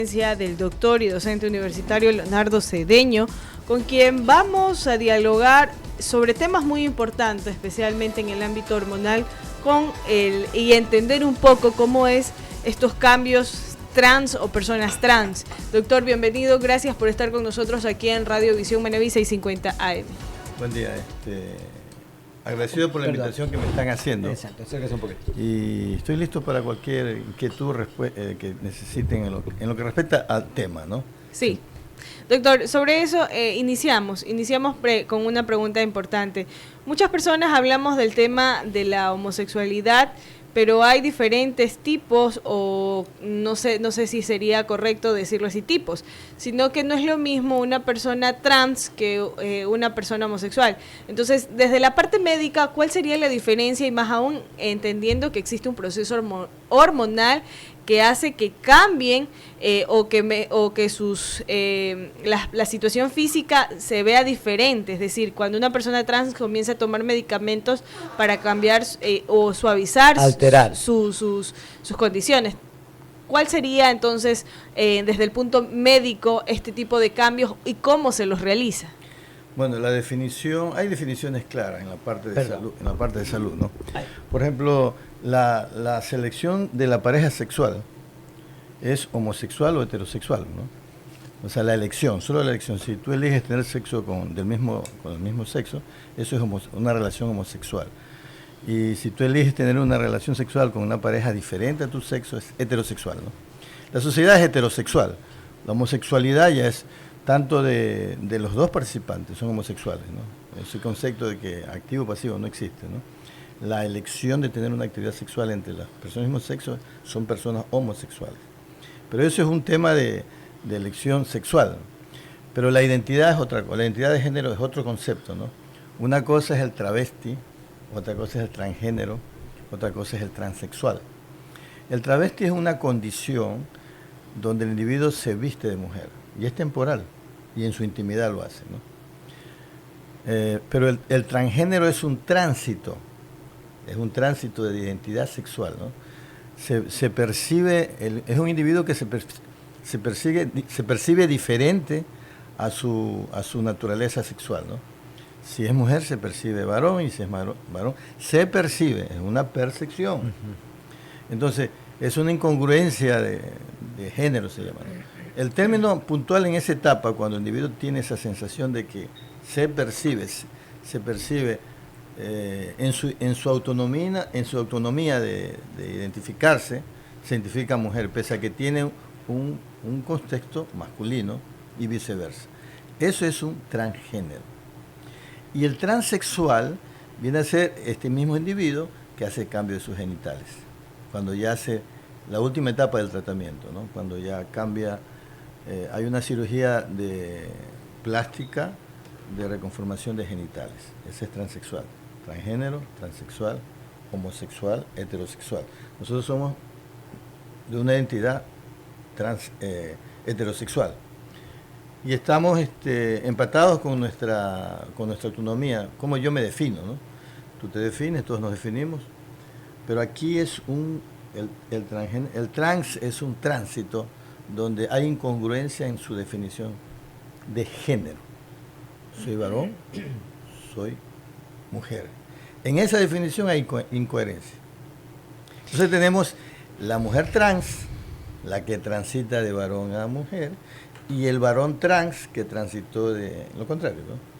Del doctor y docente universitario Leonardo Cedeño, con quien vamos a dialogar sobre temas muy importantes, especialmente en el ámbito hormonal, y entender un poco cómo es estos cambios trans o personas trans. Doctor, bienvenido, gracias por estar con nosotros aquí en Radio Visión Manaví 650 AM. Buen día, agradecido por la invitación que me están haciendo. Exacto, acérquese un poquito. Y estoy listo para cualquier inquietud que necesiten en lo que respecta al tema, ¿no? Sí. Doctor, sobre eso iniciamos con una pregunta importante. Muchas personas hablamos del tema de la homosexualidad, pero hay diferentes tipos, o no sé si sería correcto decirlo así, tipos, sino que no es lo mismo una persona trans que una persona homosexual. Entonces, desde la parte médica, ¿cuál sería la diferencia? Y más aún entendiendo que existe un proceso hormonal que hace que cambien o que la situación física se vea diferente. Es decir, cuando una persona trans comienza a tomar medicamentos para cambiar o suavizar, alterar sus condiciones. ¿Cuál sería entonces, desde el punto médico, este tipo de cambios y cómo se los realiza? Bueno, hay definiciones claras en la parte de salud, ¿no? Por ejemplo, la selección de la pareja sexual es homosexual o heterosexual, ¿no? O sea, la elección, solo la elección. Si tú eliges tener sexo con el mismo sexo, eso es una relación homosexual. Y si tú eliges tener una relación sexual con una pareja diferente a tu sexo, es heterosexual, ¿no? La sociedad es heterosexual. La homosexualidad ya es tanto de los dos participantes, son homosexuales, ¿no? Ese concepto de que activo o pasivo no existe, ¿no? La elección de tener una actividad sexual entre las personas del mismo sexo son personas homosexuales. Pero eso es un tema de elección sexual. Pero la identidad es otra cosa, la identidad de género es otro concepto, ¿no? Una cosa es el travesti, otra cosa es el transgénero, otra cosa es el transexual. El travesti es una condición donde el individuo se viste de mujer, y es temporal, y en su intimidad lo hace, ¿no? Pero el transgénero es un tránsito de identidad sexual, ¿no? Se percibe, es un individuo que se percibe diferente a su naturaleza sexual, ¿no? Si es mujer se percibe varón, y si es varón se percibe, es una percepción. Uh-huh. Entonces, es una incongruencia de género, se llama, ¿no? El término puntual en esa etapa, cuando el individuo tiene esa sensación de que se percibe en su autonomía de identificarse, se identifica mujer, pese a que tiene un contexto masculino y viceversa. Eso es un transgénero. Y el transexual viene a ser este mismo individuo que hace cambio de sus genitales, cuando ya hace la última etapa del tratamiento, ¿no? Cuando ya cambia, hay una cirugía de plástica de reconformación de genitales. Ese es transexual. Transgénero, transexual, homosexual, heterosexual. Nosotros somos de una identidad heterosexual. Y estamos empatados con nuestra autonomía, como yo me defino, ¿no? Tú te defines, todos nos definimos, pero aquí es el trans es un tránsito donde hay incongruencia en su definición de género. Soy varón, soy mujer. En esa definición hay incoherencia. Entonces tenemos la mujer trans, la que transita de varón a mujer, y el varón trans que transitó de lo contrario, ¿no?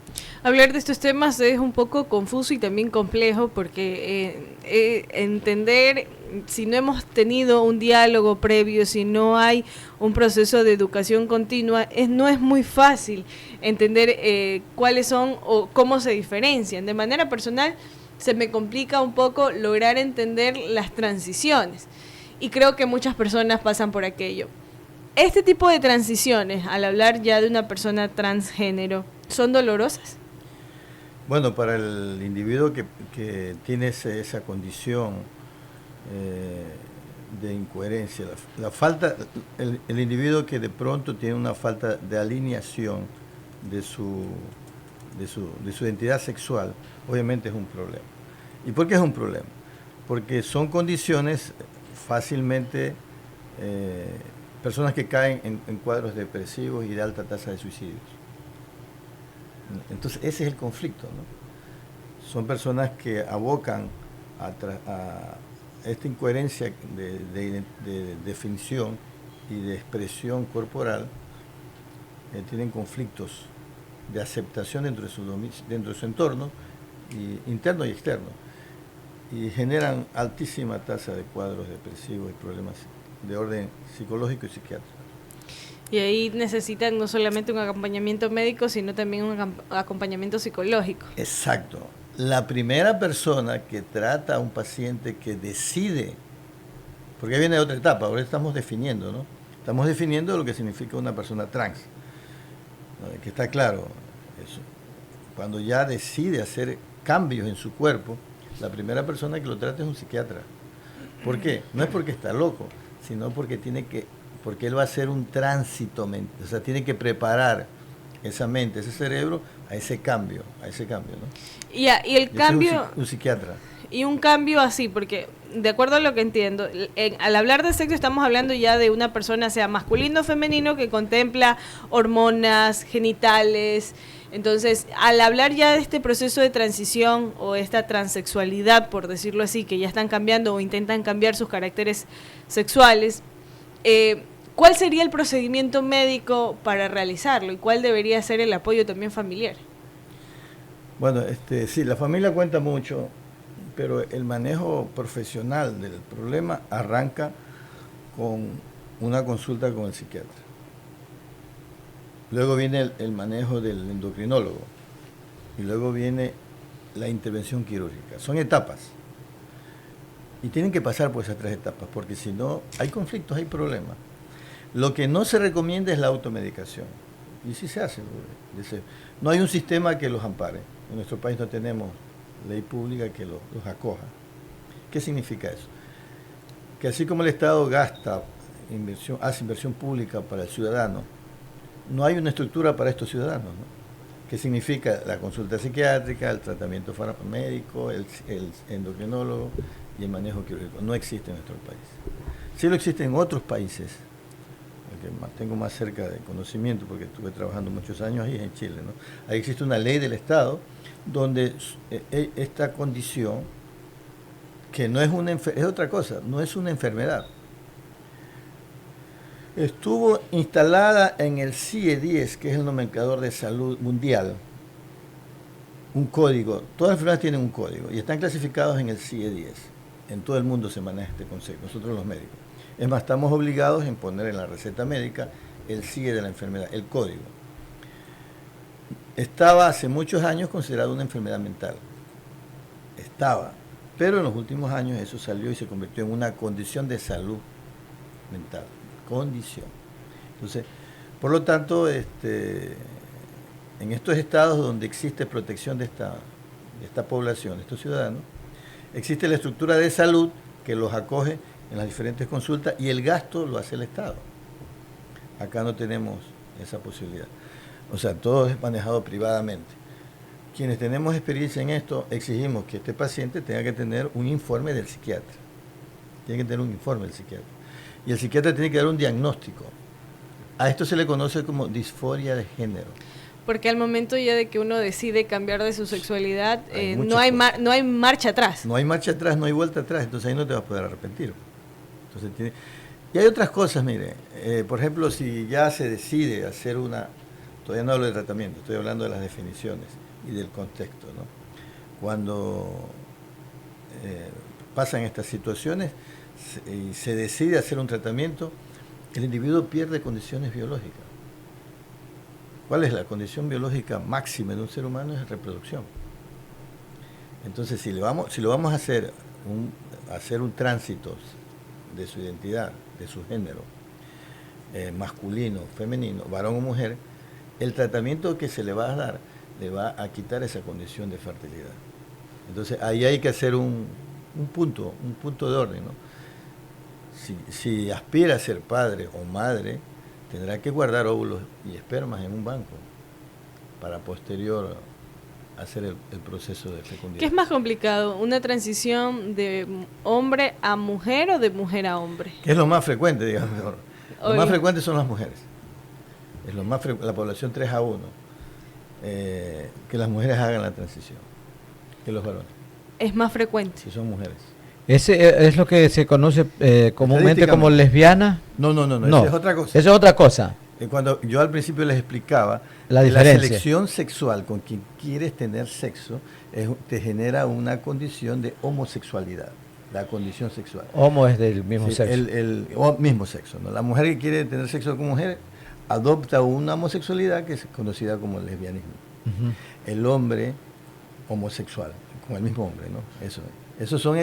Hablar de estos temas es un poco confuso y también complejo porque entender, si no hemos tenido un diálogo previo, si no hay un proceso de educación continua, no es muy fácil entender cuáles son o cómo se diferencian. De manera personal, se me complica un poco lograr entender las transiciones y creo que muchas personas pasan por aquello. Este tipo de transiciones, al hablar ya de una persona transgénero, ¿son dolorosas? Bueno, para el individuo que tiene esa condición de incoherencia, el individuo que de pronto tiene una falta de alineación de su identidad sexual, obviamente es un problema. ¿Y por qué es un problema? Porque son condiciones fácilmente personas que caen en cuadros depresivos y de alta tasa de suicidios. Entonces ese es el conflicto, ¿no? Son personas que abocan a esta incoherencia de definición y de expresión corporal, tienen conflictos de aceptación dentro de su entorno, interno y externo, y generan altísima tasa de cuadros depresivos y problemas de orden psicológico y psiquiátrico. Y ahí necesitan no solamente un acompañamiento médico, sino también un acompañamiento psicológico. Exacto. La primera persona que trata a un paciente que decide, porque ahí viene otra etapa, ahora estamos definiendo, ¿no? Estamos definiendo lo que significa una persona trans, ¿no? Que está claro, eso. Cuando ya decide hacer cambios en su cuerpo, la primera persona que lo trata es un psiquiatra. ¿Por qué? No es porque está loco, sino porque porque él va a hacer un tránsito mental, o sea, tiene que preparar esa mente, ese cerebro a ese cambio, ¿no? Y el cambio... Un psiquiatra. Y un cambio así, porque de acuerdo a lo que entiendo, al hablar de sexo estamos hablando ya de una persona, sea masculino o femenino, que contempla hormonas, genitales. Entonces, al hablar ya de este proceso de transición o esta transexualidad, por decirlo así, que ya están cambiando o intentan cambiar sus caracteres sexuales, ¿cuál sería el procedimiento médico para realizarlo y cuál debería ser el apoyo también familiar? Bueno, sí, la familia cuenta mucho, pero el manejo profesional del problema arranca con una consulta con el psiquiatra. Luego viene el manejo del endocrinólogo y luego viene la intervención quirúrgica. Son etapas y tienen que pasar por esas 3 etapas, porque si no hay conflictos, hay problemas. Lo que no se recomienda es la automedicación, y sí se hace. No hay un sistema que los ampare. En nuestro país no tenemos ley pública que los acoja. ¿Qué significa eso? Que así como el Estado hace inversión pública para el ciudadano, no hay una estructura para estos ciudadanos, ¿no? ¿Qué significa la consulta psiquiátrica, el tratamiento médico, el endocrinólogo y el manejo quirúrgico? No existe en nuestro país. Sí lo existe en otros países, que tengo más cerca de conocimiento porque estuve trabajando muchos años ahí en Chile, ¿no? Ahí existe una ley del Estado donde esta condición, que no es es otra cosa, no es una enfermedad. Estuvo instalada en el CIE-10, que es el nomenclador de salud mundial, un código. Todas las enfermedades tienen un código y están clasificados en el CIE-10. En todo el mundo se maneja este concepto, nosotros los médicos. Es más, estamos obligados en poner en la receta médica el CIE de la enfermedad, el código. Estaba hace muchos años considerado una enfermedad mental. Pero en los últimos años eso salió y se convirtió en una condición de salud mental. Condición. Entonces, por lo tanto, en estos estados donde existe protección de esta población, de estos ciudadanos, existe la estructura de salud que los acoge en las diferentes consultas y el gasto lo hace el Estado. Acá no tenemos esa posibilidad. O sea, todo es manejado privadamente. Quienes tenemos experiencia en esto, exigimos que este paciente tenga que tener un informe del psiquiatra. Tiene que tener un informe del psiquiatra. Y el psiquiatra tiene que dar un diagnóstico. A esto se le conoce como disforia de género. Porque al momento ya de que uno decide cambiar de su sexualidad, no hay marcha atrás. No hay marcha atrás, no hay vuelta atrás, entonces ahí no te vas a poder arrepentir. Entonces, y hay otras cosas, mire, por ejemplo, si ya se decide hacer todavía no hablo de tratamiento, estoy hablando de las definiciones y del contexto, ¿no? Cuando pasan estas situaciones y se decide hacer un tratamiento, el individuo pierde condiciones biológicas. ¿Cuál es la condición biológica máxima de un ser humano? Es reproducción. Entonces, si lo vamos a hacer un tránsito de su identidad, de su género, masculino, femenino, varón o mujer, el tratamiento que se le va a dar le va a quitar esa condición de fertilidad. Entonces, ahí hay que hacer un punto de orden, ¿no? Si aspira a ser padre o madre, tendrá que guardar óvulos y espermas en un banco para posterior hacer el proceso de fecundación. ¿Qué es más complicado? ¿Una transición de hombre a mujer o de mujer a hombre? Que es lo más frecuente, digamos. Lo más frecuente son las mujeres. Es lo más la población 3-1. Que las mujeres hagan la transición que los varones. Es más frecuente. Si son mujeres. ¿Ese es lo que se conoce comúnmente como lesbiana? No, esa es otra cosa. Eso es otra cosa. Cuando yo al principio les explicaba, la diferencia. La selección sexual con quien quieres tener sexo te genera una condición de homosexualidad, la condición sexual. Homo es del mismo sexo. El mismo sexo, ¿no? La mujer que quiere tener sexo con mujer adopta una homosexualidad que es conocida como el lesbianismo. El hombre homosexual, con el mismo hombre, ¿no? Eso son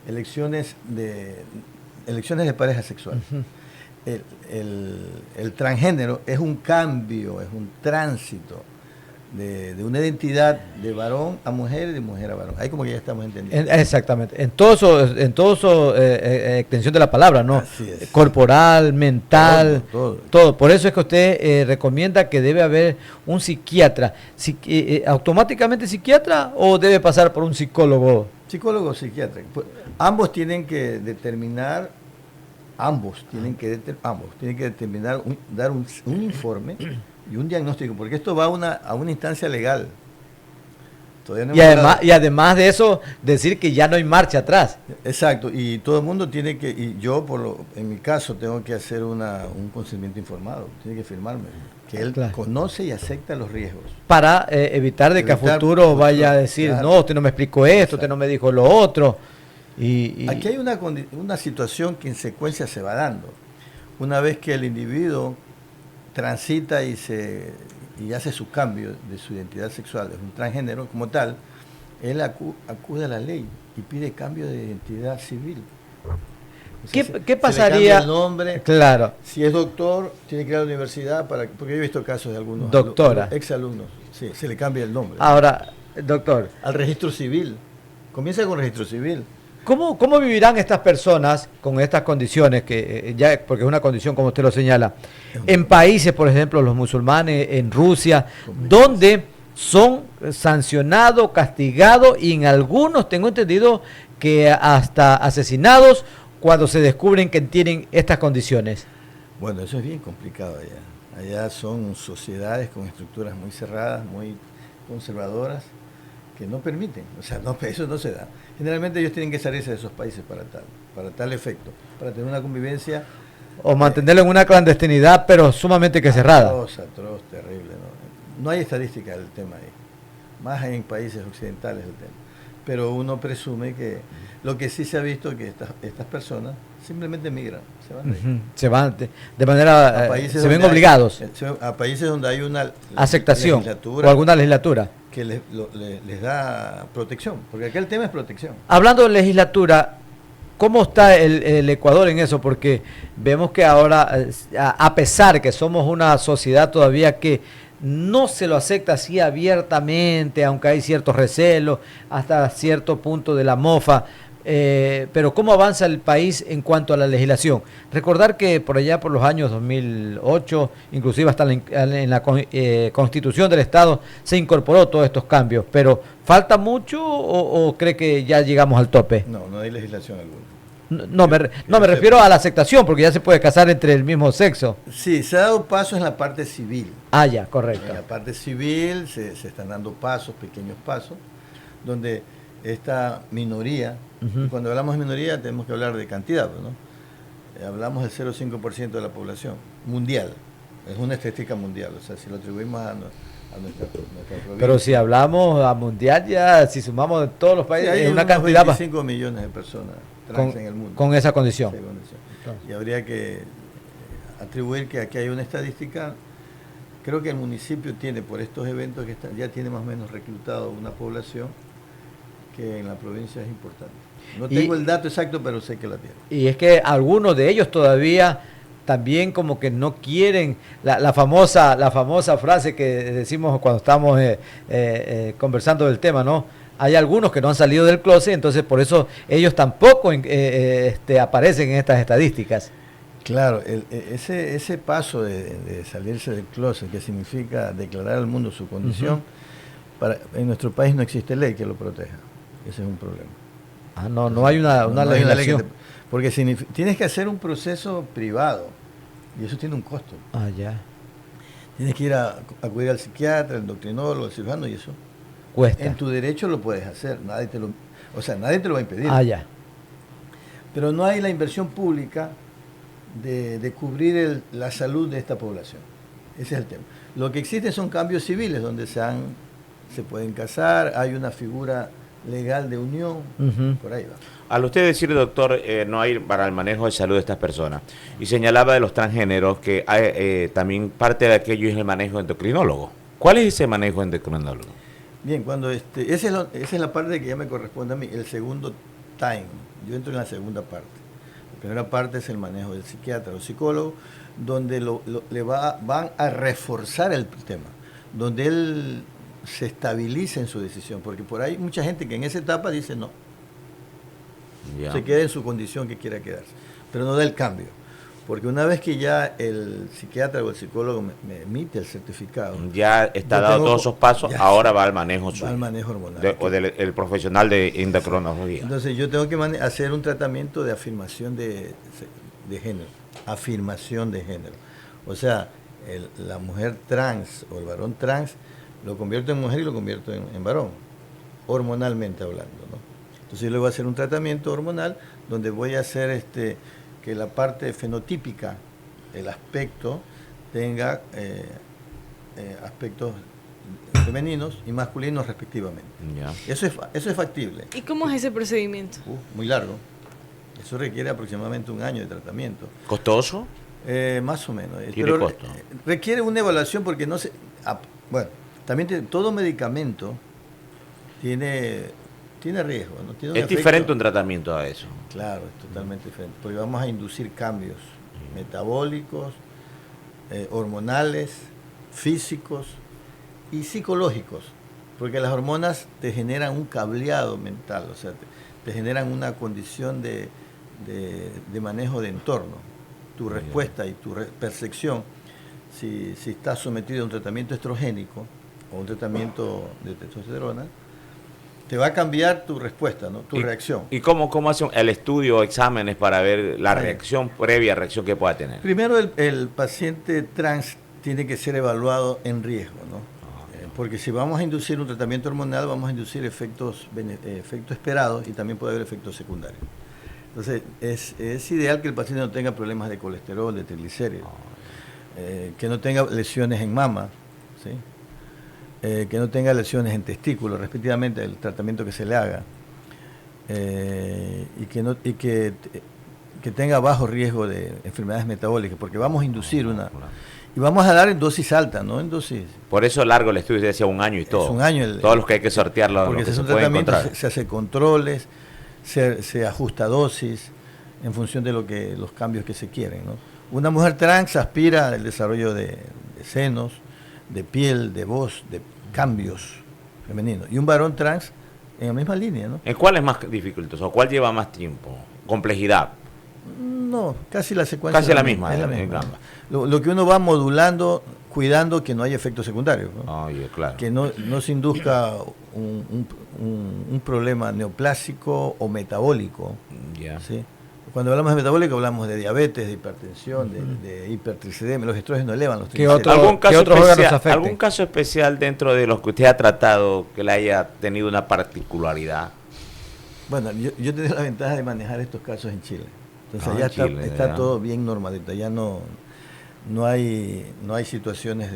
elecciones de pareja sexual. El transgénero es un cambio, es un tránsito de una identidad de varón a mujer y de mujer a varón. Ahí como que ya estamos entendiendo. Exactamente. En todo su extensión de la palabra, ¿no? Así es. Corporal, mental, todo. Por eso es que usted recomienda que debe haber un psiquiatra. ¿Automáticamente psiquiatra o debe pasar por un psicólogo? Psicólogo o psiquiatra. Ambos tienen que determinar, tienen que determinar, dar un informe y un diagnóstico, porque esto va a una instancia legal. No y además de eso, decir que ya no hay marcha atrás. Exacto, y todo el mundo tiene que, y yo en mi caso tengo que hacer un consentimiento informado, tiene que firmarme, que él conoce y acepta los riesgos. Para evitar que a futuro vaya a decir, no, usted no me explicó esto, usted no me dijo lo otro. Aquí hay una situación que en secuencia se va dando. Una vez que el individuo transita y hace su cambio de su identidad sexual, es un transgénero como tal, él acude a la ley y pide cambio de identidad civil. ¿Qué pasaría? Se le cambia el nombre. Claro. Si es doctor, tiene que ir a la universidad porque yo he visto casos de algunos exalumnos. Sí, se le cambia el nombre. Ahora, doctor. Al registro civil. Comienza con registro civil. ¿Cómo vivirán estas personas con estas condiciones, porque es una condición como usted lo señala, en países, por ejemplo, los musulmanes, en Rusia, donde son sancionados, castigados y en algunos, tengo entendido, que hasta asesinados cuando se descubren que tienen estas condiciones? Bueno, eso es bien complicado allá. Allá son sociedades con estructuras muy cerradas, muy conservadoras, que no permiten, eso no se da. Generalmente ellos tienen que salirse de esos países para tal efecto, para tener una convivencia. O mantenerlo en una clandestinidad, pero sumamente cerrada. Atroz, terrible. No hay estadística del tema ahí, más en países occidentales el tema. Pero uno presume que lo que sí se ha visto es que estas personas simplemente migran, se van de manera, se ven obligados a países donde hay una aceptación o alguna legislatura que les da protección, porque acá el tema es protección. Hablando de legislatura, ¿cómo está el Ecuador en eso? Porque vemos que ahora, a pesar que somos una sociedad todavía que no se lo acepta así abiertamente, aunque hay ciertos recelos, hasta cierto punto de la mofa, pero ¿cómo avanza el país en cuanto a la legislación? Recordar que por allá por los años 2008, inclusive hasta en la Constitución del Estado, se incorporó todos estos cambios, pero ¿falta mucho o cree que ya llegamos al tope? No hay legislación alguna. Me refiero a la aceptación, porque ya se puede casar entre el mismo sexo. Sí, se ha dado pasos en la parte civil. Ya, correcto. En la parte civil se están dando pasos, pequeños pasos, donde esta minoría, y cuando hablamos de minoría tenemos que hablar de cantidad, ¿no? Hablamos del 0,5% de la población mundial, es una estadística mundial, si lo atribuimos a nuestra provincia. Pero si hablamos a mundial, ya si sumamos de todos los países, hay una cantidad 25 millones de personas trans en el mundo. Con esa condición. Y habría que atribuir que aquí hay una estadística. Creo que el municipio tiene, por estos eventos que ya tiene más o menos reclutado una población que en la provincia es importante. No tengo el dato exacto, pero sé que la tiene. Y es que algunos de ellos todavía también como que no quieren la famosa frase que decimos cuando estamos conversando del tema, ¿no? Hay algunos que no han salido del closet, entonces por eso ellos tampoco aparecen en estas estadísticas. Claro, ese paso de salirse del closet, que significa declarar al mundo su condición, en nuestro país no existe ley que lo proteja. Ese es un problema. No hay una legislación. Porque tienes que hacer un proceso privado Y eso tiene un costo. Ah, ya. Tienes que ir a acudir al psiquiatra, al endocrinólogo, al cirujano y eso. Cuesta. En tu derecho lo puedes hacer, nadie te lo va a impedir. Ah, ya. Pero no hay la inversión pública de cubrir la salud de esta población. Ese es el tema. Lo que existe son cambios civiles donde se pueden casar, hay una figura legal de unión, por ahí va. Al usted decir, doctor, no hay para el manejo de salud de estas personas, y señalaba de los transgéneros que hay, también parte de aquello es el manejo endocrinólogo. ¿Cuál es ese manejo endocrinólogo? Bien, cuando esa es la parte que ya me corresponde a mí, el segundo time. Yo entro en la segunda parte. La primera parte es el manejo del psiquiatra o psicólogo, donde van a reforzar el tema, donde él se estabiliza en su decisión, porque por ahí mucha gente que en esa etapa dice no, se queda en su condición que quiera quedarse, pero no da el cambio, porque una vez que ya el psiquiatra o el psicólogo me emite el certificado, ya está dado todos esos pasos, ahora va al manejo al manejo hormonal o del profesional de endocrinología. Entonces yo tengo que hacer un tratamiento de afirmación de género, o sea, la mujer trans o el varón trans lo convierto en mujer y lo convierto en varón, hormonalmente hablando, ¿no? Entonces yo le voy a hacer un tratamiento hormonal donde voy a hacer que la parte fenotípica, el aspecto, tenga aspectos femeninos y masculinos respectivamente. Ya. Eso es factible. ¿Y cómo es ese procedimiento? Muy largo. Eso requiere aproximadamente 1 año de tratamiento. ¿Costoso? Más o menos. ¿Tiene costo? Requiere una evaluación porque no se... bueno, también todo medicamento tiene riesgo, ¿no? Tiene ¿Es diferente un tratamiento a eso? Claro, es totalmente diferente, porque vamos a inducir cambios metabólicos, hormonales, físicos y psicológicos, porque las hormonas te generan un cableado mental, o sea, te generan una condición de manejo de entorno, tu respuesta y tu percepción, si estás sometido a un tratamiento estrogénico o un tratamiento de testosterona, te va a cambiar tu respuesta, ¿no? Tu reacción. ¿Y cómo hace el estudio o exámenes para ver la reacción, previa reacción que pueda tener? Primero el paciente trans tiene que ser evaluado en riesgo, ¿no? Porque si vamos a inducir un tratamiento hormonal, vamos a inducir efectos esperados y también puede haber efectos secundarios. Entonces, es ideal que el paciente no tenga problemas de colesterol, de triglicéridos, que no tenga lesiones en mama, ¿sí? Que no tenga lesiones en testículos, respectivamente, el tratamiento que se le haga, y que tenga bajo riesgo de enfermedades metabólicas, porque vamos a inducir y vamos a dar en dosis alta, no en dosis. Por eso largo el estudio, decía 1 año y todo. Es 1 año. Todos los que hay que sortearlo. Porque se hace controles, se ajusta dosis en función de los cambios que se quieren, ¿no? Una mujer trans aspira al desarrollo de senos, de piel, de voz, de cambios femeninos. Y un varón trans en la misma línea, ¿no? ¿En cuál es más dificultoso? ¿O cuál lleva más tiempo? ¿Complejidad? No, casi la secuencia. Casi la misma. Es la misma. Lo que uno va modulando, cuidando que no haya efectos secundarios, ¿no? Claro. Que no se induzca un problema neoplásico o metabólico. ¿Sí? Cuando hablamos de metabólico hablamos de diabetes, de hipertensión, de hipertricidemia. Los estrógenos elevan los triglicéridos. ¿Algún caso especial dentro de los que usted ha tratado que le haya tenido una particularidad? Bueno, yo tengo la ventaja de manejar estos casos en Chile. Entonces está todo bien normalito. Ya no hay situaciones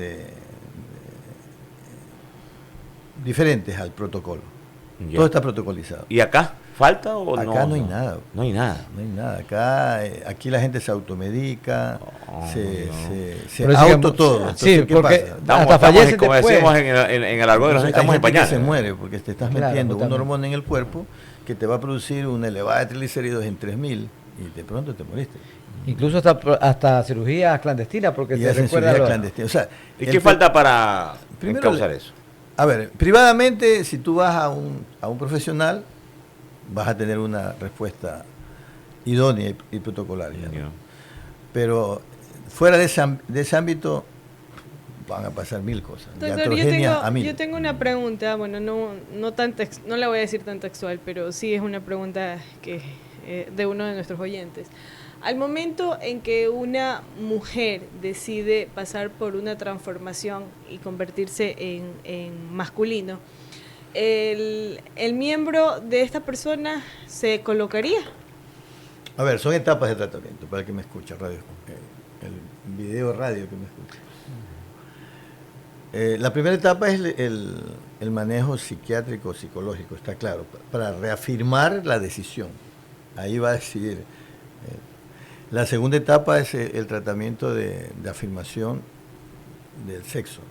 diferentes al protocolo. Ya. Todo está protocolizado. ¿Y acá? ¿Falta o no? Acá no hay nada. No hay nada. No hay nada. Aquí la gente se automedica, se auto todo. Entonces, sí, porque hasta fallece como decimos en el argot de los estamos en pañales. Se muere porque te estás metiendo una hormona en el cuerpo que te va a producir una elevada de triglicéridos en 3000 y de pronto te moriste. Incluso hasta cirugía clandestina, porque te recuerda clandestina. O sea, ¿y qué falta para causar eso? A ver, privadamente, si tú vas a un profesional, vas a tener una respuesta idónea y protocolaria, ¿no? Pero fuera de ese ámbito van a pasar 1000 cosas. Doctor, yo tengo una pregunta, bueno, no la voy a decir tan textual, pero sí es una pregunta de uno de nuestros oyentes. Al momento en que una mujer decide pasar por una transformación y convertirse en masculino, el miembro de esta persona se colocaría. A ver, son etapas de tratamiento, para el que me escucha, el video radio que me escucha. La primera etapa es el manejo psiquiátrico, psicológico, está claro, para reafirmar la decisión. Ahí va a decidir. La segunda etapa es el tratamiento de afirmación del sexo,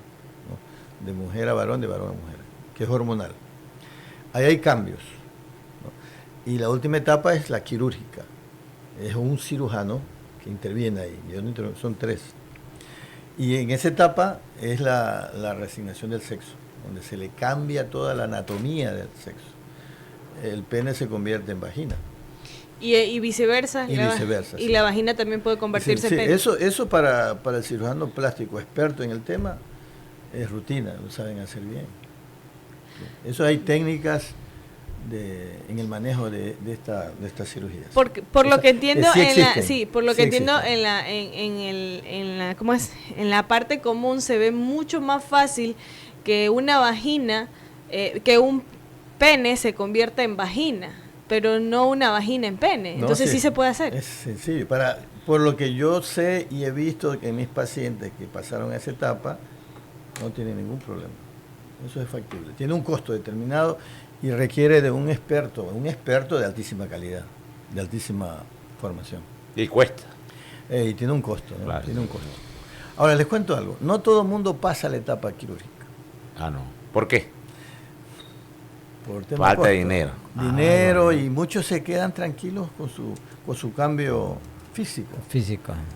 ¿no? De mujer a varón, de varón a mujer, que es hormonal. Ahí hay cambios, ¿no? Y la última etapa es la quirúrgica. Es un cirujano que interviene ahí, son 3. Y en esa etapa es la reasignación del sexo, donde se le cambia toda la anatomía del sexo. El pene se convierte en vagina. Y viceversa. Y viceversa. Y la vagina también puede convertirse en pene. Eso para el cirujano plástico experto en el tema es rutina, lo saben hacer bien. Eso hay técnicas en el manejo de estas cirugías. Por lo que entiendo, ¿cómo es? En la parte común se ve mucho más fácil que una vagina, que un pene se convierta en vagina, pero no una vagina en pene. Entonces sí se puede hacer. Es sencillo. Por lo que yo sé y he visto en mis pacientes que pasaron a esa etapa, no tienen ningún problema. Eso es factible. Tiene un costo determinado y requiere de un experto de altísima calidad, de altísima formación. Y cuesta. Y tiene un costo, ¿no? Claro. Tiene un costo. Ahora, les cuento algo. No todo el mundo pasa la etapa quirúrgica. Ah, no. ¿Por qué? Por tema Falta de costo. dinero. Dinero, y muchos se quedan tranquilos con su cambio físico.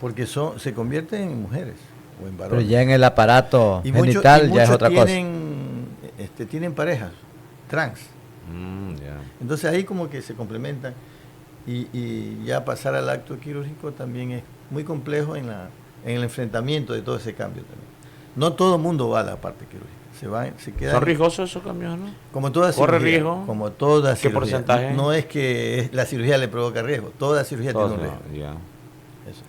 Porque se convierten en mujeres o en varones. Pero ya en el aparato y genital muchos ya es otra cosa. Tienen parejas trans. Yeah. Entonces ahí como que se complementan y ya pasar al acto quirúrgico también es muy complejo en el enfrentamiento de todo ese cambio también. No todo el mundo va a la parte quirúrgica. Se queda. ¿Son riesgosos esos cambios, no? Como toda ¿Corre cirugía. riesgo? Como toda ¿Qué cirugía. porcentaje? No es que la cirugía le provoca riesgo. Toda cirugía tiene un riesgo. Yeah. Eso.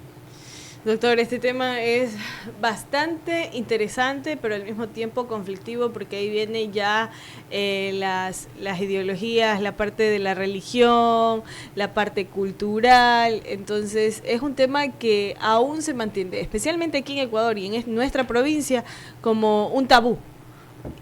Doctor, este tema es bastante interesante, pero al mismo tiempo conflictivo, porque ahí viene ya las ideologías, la parte de la religión, la parte cultural. Entonces es un tema que aún se mantiene, especialmente aquí en Ecuador y en nuestra provincia, como un tabú.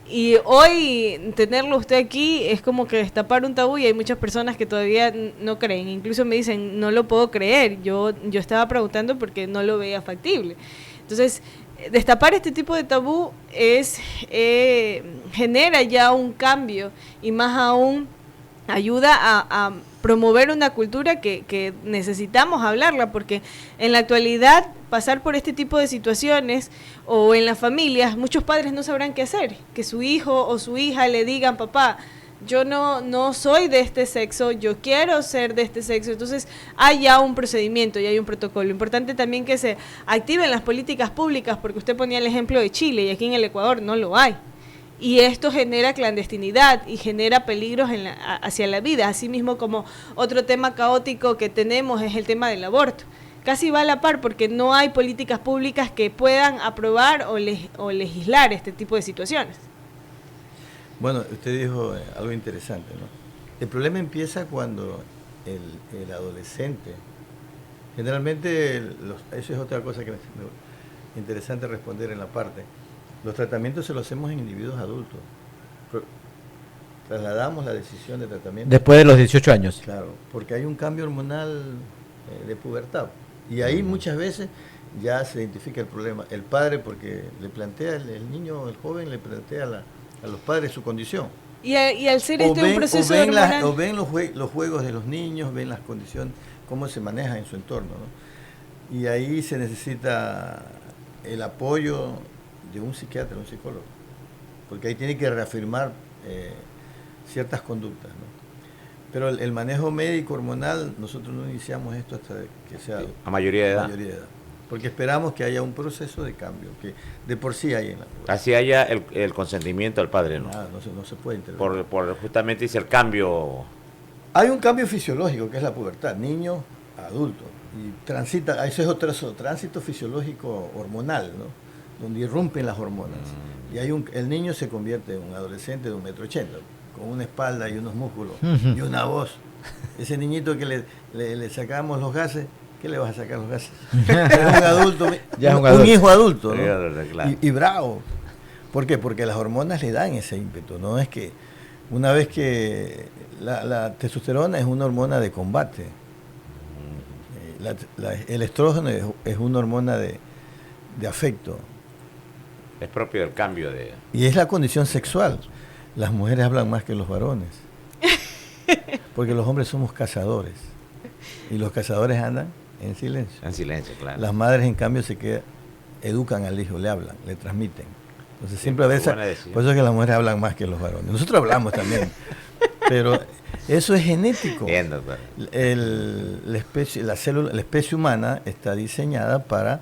Y hoy tenerlo usted aquí es como que destapar un tabú, y hay muchas personas que todavía no creen, incluso me dicen, no lo puedo creer, yo estaba preguntando porque no lo veía factible. Entonces, destapar este tipo de tabú genera ya un cambio, y más aún ayuda a promover una cultura que necesitamos hablarla, porque en la actualidad pasar por este tipo de situaciones o en las familias, muchos padres no sabrán qué hacer, que su hijo o su hija le digan, papá, yo no soy de este sexo, yo quiero ser de este sexo. Entonces hay ya un procedimiento y hay un protocolo. Importante también que se activen las políticas públicas, porque usted ponía el ejemplo de Chile y aquí en el Ecuador no lo hay. Y esto genera clandestinidad y genera peligros hacia la vida, así mismo como otro tema caótico que tenemos es el tema del aborto. Casi va a la par, porque no hay políticas públicas que puedan aprobar o legislar este tipo de situaciones. Bueno, usted dijo algo interesante, ¿no? El problema empieza cuando el adolescente, generalmente, eso es otra cosa que es interesante responder en la parte. Los tratamientos se los hacemos en individuos adultos. Trasladamos la decisión de tratamiento. Después de los 18 años. Claro, porque hay un cambio hormonal de pubertad. Y ahí muchas veces ya se identifica el problema. El padre, porque le plantea, el niño, el joven, le plantea a los padres su condición. Y al ser un proceso hormonal... O ven los juegos de los niños, ven las condiciones, cómo se maneja en su entorno, ¿no? Y ahí se necesita el apoyo de un psiquiatra, un psicólogo, porque ahí tiene que reafirmar ciertas conductas, ¿no? Pero el manejo médico hormonal, nosotros no iniciamos esto hasta que sea a mayoría de edad. Porque esperamos que haya un proceso de cambio, que de por sí hay en la población. Así haya el consentimiento del padre, ¿no? No se puede intervenir. Por justamente dice el cambio. Hay un cambio fisiológico, que es la pubertad, niño a adulto. y transita, eso es otro tránsito fisiológico hormonal, ¿no? Donde irrumpen las hormonas. Y el niño se convierte en un adolescente de 1,80 m, con una espalda y unos músculos y una voz. Ese niñito que le sacamos los gases, ¿qué le vas a sacar los gases? Es un adulto, un hijo adulto, ¿no? Claro. Y bravo. ¿Por qué? Porque las hormonas le dan ese ímpetu, ¿no? Es que una vez que la testosterona es una hormona de combate, el estrógeno es una hormona de afecto. Es propio del cambio de... Y es la condición sexual. Las mujeres hablan más que los varones. Porque los hombres somos cazadores. Y los cazadores andan en silencio. En silencio, claro. Las madres, en cambio, educan al hijo, le hablan, le transmiten. Entonces siempre a veces, por eso es que las mujeres hablan más que los varones. Nosotros hablamos también. Pero eso es genético. Bien, doctor. La especie humana está diseñada para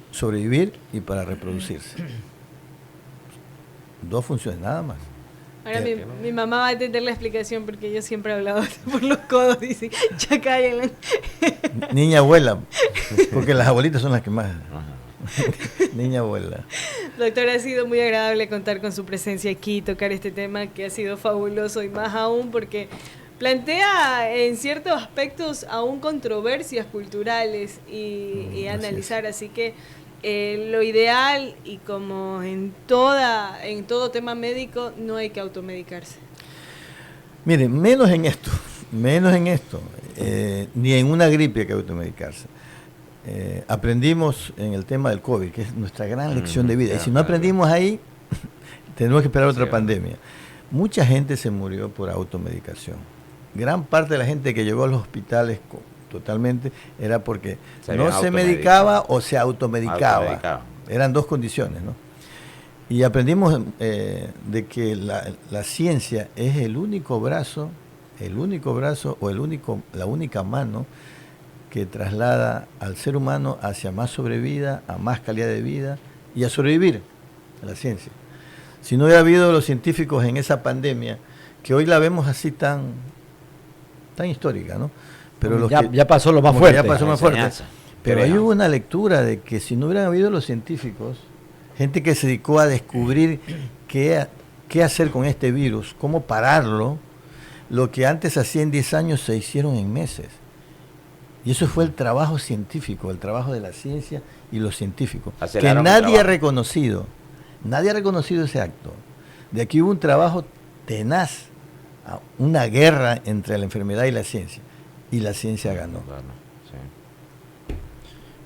sobrevivir y para reproducirse. 2 funciones nada más. Ahora mi mamá va a entender la explicación porque yo siempre he hablado por los codos, dice, ya cállenla. Niña abuela, porque las abuelitas son las que más. Niña abuela. Doctor, ha sido muy agradable contar con su presencia aquí, tocar este tema que ha sido fabuloso y más aún porque plantea en ciertos aspectos aún controversias culturales y analizar, así que lo ideal, y como en todo tema médico, no hay que automedicarse. Miren, menos en esto, ni en una gripe hay que automedicarse. Aprendimos en el tema del COVID, que es nuestra gran lección de vida, y si no aprendimos ahí, tenemos que esperar otra pandemia. Mucha gente se murió por automedicación. Gran parte de la gente que llegó a los hospitales totalmente era porque no se medicaba o se automedicaba. Eran 2 condiciones, ¿no? Y aprendimos de que la ciencia es el único brazo o la única mano que traslada al ser humano hacia más sobrevida, a más calidad de vida y a sobrevivir, a la ciencia. Si no hubiera habido los científicos en esa pandemia, que hoy la vemos así tan histórica, ¿no? Pero ya pasó lo más fuerte. Ya pasó más fuerte. Pero ahí hubo una lectura de que si no hubieran habido los científicos, gente que se dedicó a descubrir qué hacer con este virus, cómo pararlo, lo que antes hacía en 10 años se hicieron en meses. Y eso fue el trabajo científico, el trabajo de la ciencia y los científicos, que nadie ha reconocido ese acto. De aquí hubo un trabajo tenaz, una guerra entre la enfermedad y la ciencia. Y la ciencia ganó. Sí.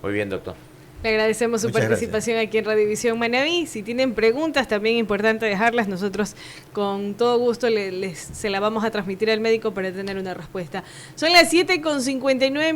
Muy bien, doctor. Le agradecemos su participación aquí en Radiovisión Manabí. Si tienen preguntas, también es importante dejarlas. Nosotros con todo gusto se la vamos a transmitir al médico para tener una respuesta. Son las 7:59 minutos.